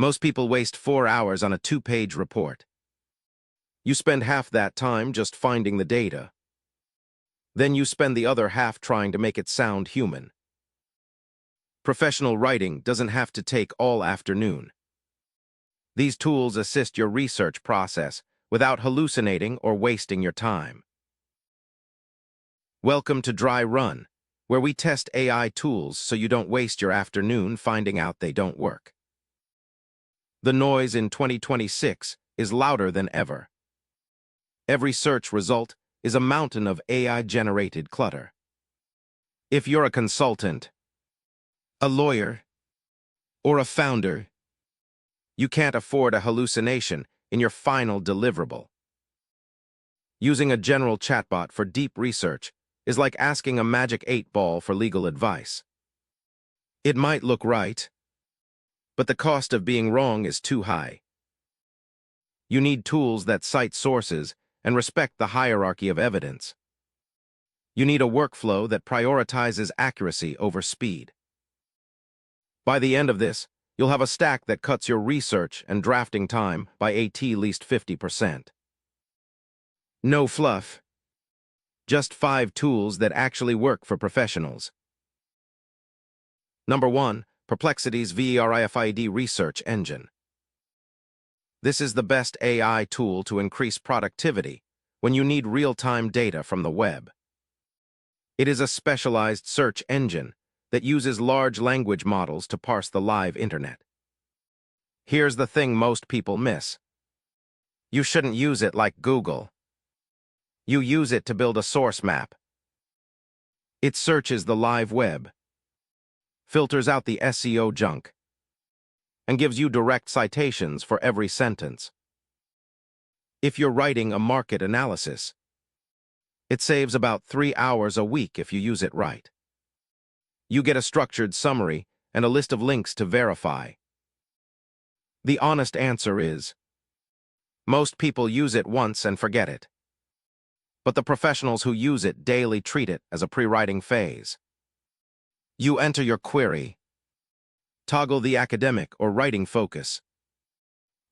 Most people waste 4 hours on a 2-page report. You spend half that time just finding the data. Then you spend the other half trying to make it sound human. Professional writing doesn't have to take all afternoon. These tools assist your research process without hallucinating or wasting your time. Welcome to Dry Run, where we test AI tools so you don't waste your afternoon finding out they don't work. The noise in 2026 is louder than ever. Every search result is a mountain of AI-generated clutter. If you're a consultant, a lawyer, or a founder, you can't afford a hallucination in your final deliverable. Using a general chatbot for deep research is like asking a magic 8-ball for legal advice. It might look right, but the cost of being wrong is too high. You need tools that cite sources and respect the hierarchy of evidence. You need a workflow that prioritizes accuracy over speed. By the end of this, you'll have a stack that cuts your research and drafting time by at least 50%. No fluff. Just 5 tools that actually work for professionals. Number 1. Perplexity's VERIFID Research Engine. This is the best AI tool to increase productivity when you need real-time data from the web. It is a specialized search engine that uses large language models to parse the live internet. Here's the thing most people miss. You shouldn't use it like Google. You use it to build a source map. It searches the live web, filters out the SEO junk, and gives you direct citations for every sentence. If you're writing a market analysis, it saves about 3 hours a week if you use it right. You get a structured summary and a list of links to verify. The honest answer is, most people use it once and forget it. But the professionals who use it daily treat it as a pre-writing phase. You enter your query, toggle the academic or writing focus,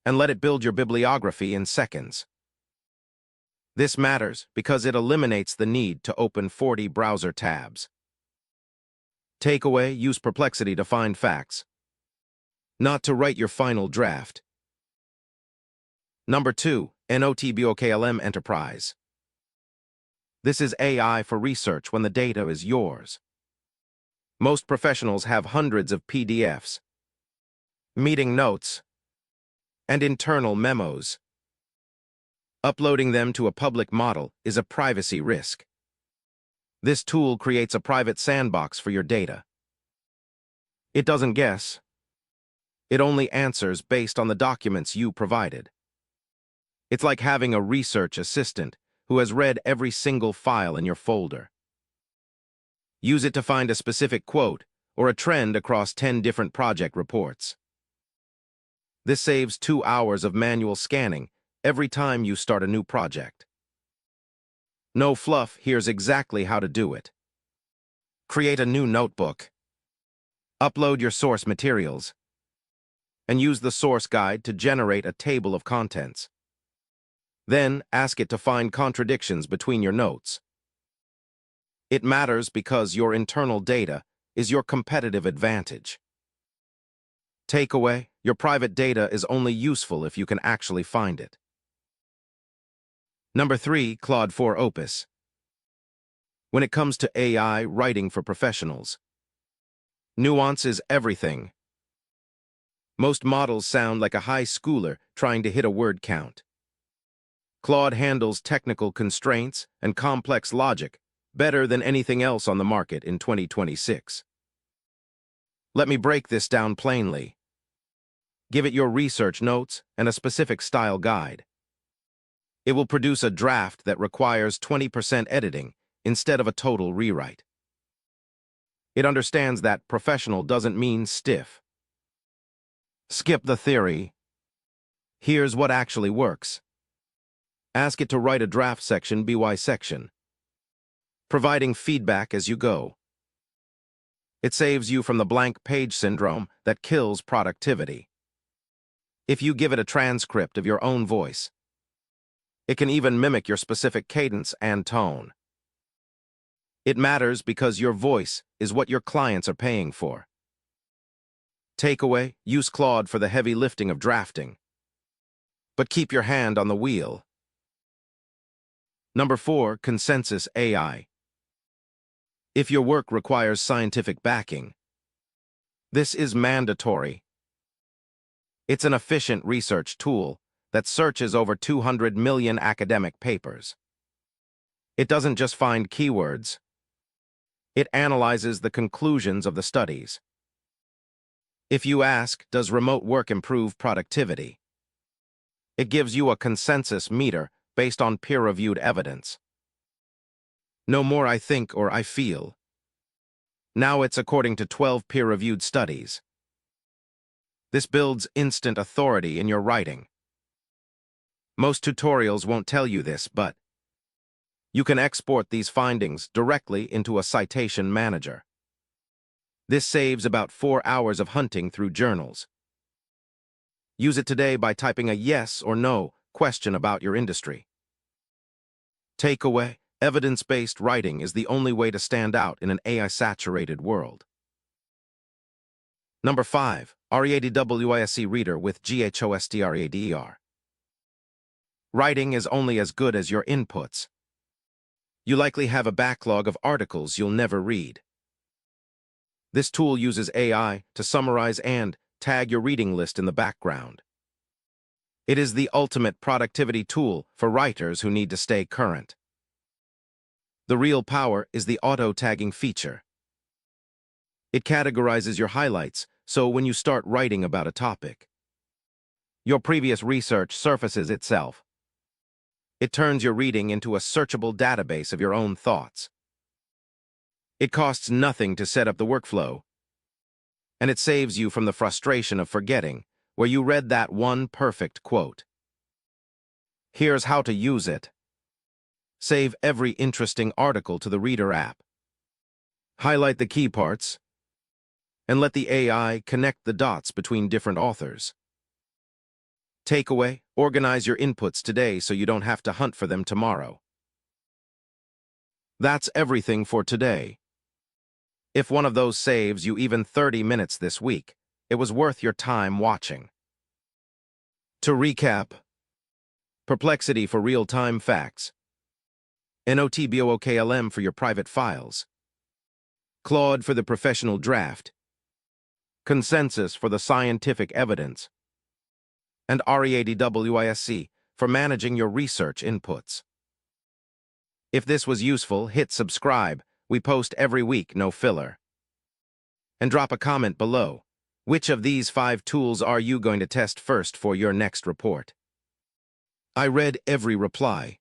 and let it build your bibliography in seconds. This matters because it eliminates the need to open 40 browser tabs. Takeaway: use Perplexity to find facts, not to write your final draft. Number 2. NOTBOKLM Enterprise. This is AI for research when the data is yours. Most professionals have hundreds of PDFs, meeting notes, and internal memos. Uploading them to a public model is a privacy risk. This tool creates a private sandbox for your data. It doesn't guess. It only answers based on the documents you provided. It's like having a research assistant who has read every single file in your folder. Use it to find a specific quote or a trend across 10 different project reports. This saves 2 hours of manual scanning every time you start a new project. No fluff. Here's exactly how to do it. Create a new notebook. Upload your source materials, and use the source guide to generate a table of contents. Then ask it to find contradictions between your notes. It matters because your internal data is your competitive advantage. Takeaway: your private data is only useful if you can actually find it. Number 3. Claude 4 Opus. When it comes to AI writing for professionals, nuance is everything. Most models sound like a high schooler trying to hit a word count. Claude handles technical constraints and complex logic better than anything else on the market in 2026. Let me break this down plainly. Give it your research notes and a specific style guide. It will produce a draft that requires 20% editing instead of a total rewrite. It understands that professional doesn't mean stiff. Skip the theory. Here's what actually works. Ask it to write a draft section by section, providing feedback as you go. It saves you from the blank page syndrome that kills productivity. If you give it a transcript of your own voice, it can even mimic your specific cadence and tone. It matters because your voice is what your clients are paying for. Takeaway: use Claude for the heavy lifting of drafting, but keep your hand on the wheel. Number 4, consensus AI. If your work requires scientific backing, this is mandatory. It's an efficient research tool that searches over 200 million academic papers. It doesn't just find keywords. It analyzes the conclusions of the studies. If you ask, does remote work improve productivity? It gives you a consensus meter based on peer-reviewed evidence. No more I think or I feel. Now it's according to 12 peer-reviewed studies. This builds instant authority in your writing. Most tutorials won't tell you this, but you can export these findings directly into a citation manager. This saves about 4 hours of hunting through journals. Use it today by typing a yes or no question about your industry. Takeaway: evidence-based writing is the only way to stand out in an AI-saturated world. Number 5, READWISE Reader with GHOSTRADER. Writing is only as good as your inputs. You likely have a backlog of articles you'll never read. This tool uses AI to summarize and tag your reading list in the background. It is the ultimate productivity tool for writers who need to stay current. The real power is the auto-tagging feature. It categorizes your highlights, so when you start writing about a topic, your previous research surfaces itself. It turns your reading into a searchable database of your own thoughts. It costs nothing to set up the workflow, and it saves you from the frustration of forgetting where you read that one perfect quote. Here's how to use it. Save every interesting article to the Reader app. Highlight the key parts, and let the AI connect the dots between different authors. Takeaway: organize your inputs today so you don't have to hunt for them tomorrow. That's everything for today. If one of those saves you even 30 minutes this week, it was worth your time watching. To recap: Perplexity for real-time facts, NotebookLM for your private files, Claude for the professional draft, Consensus for the scientific evidence, and READWISE for managing your research inputs. If this was useful, hit subscribe. We post every week, no filler. And drop a comment below. Which of these 5 tools are you going to test first for your next report? I read every reply.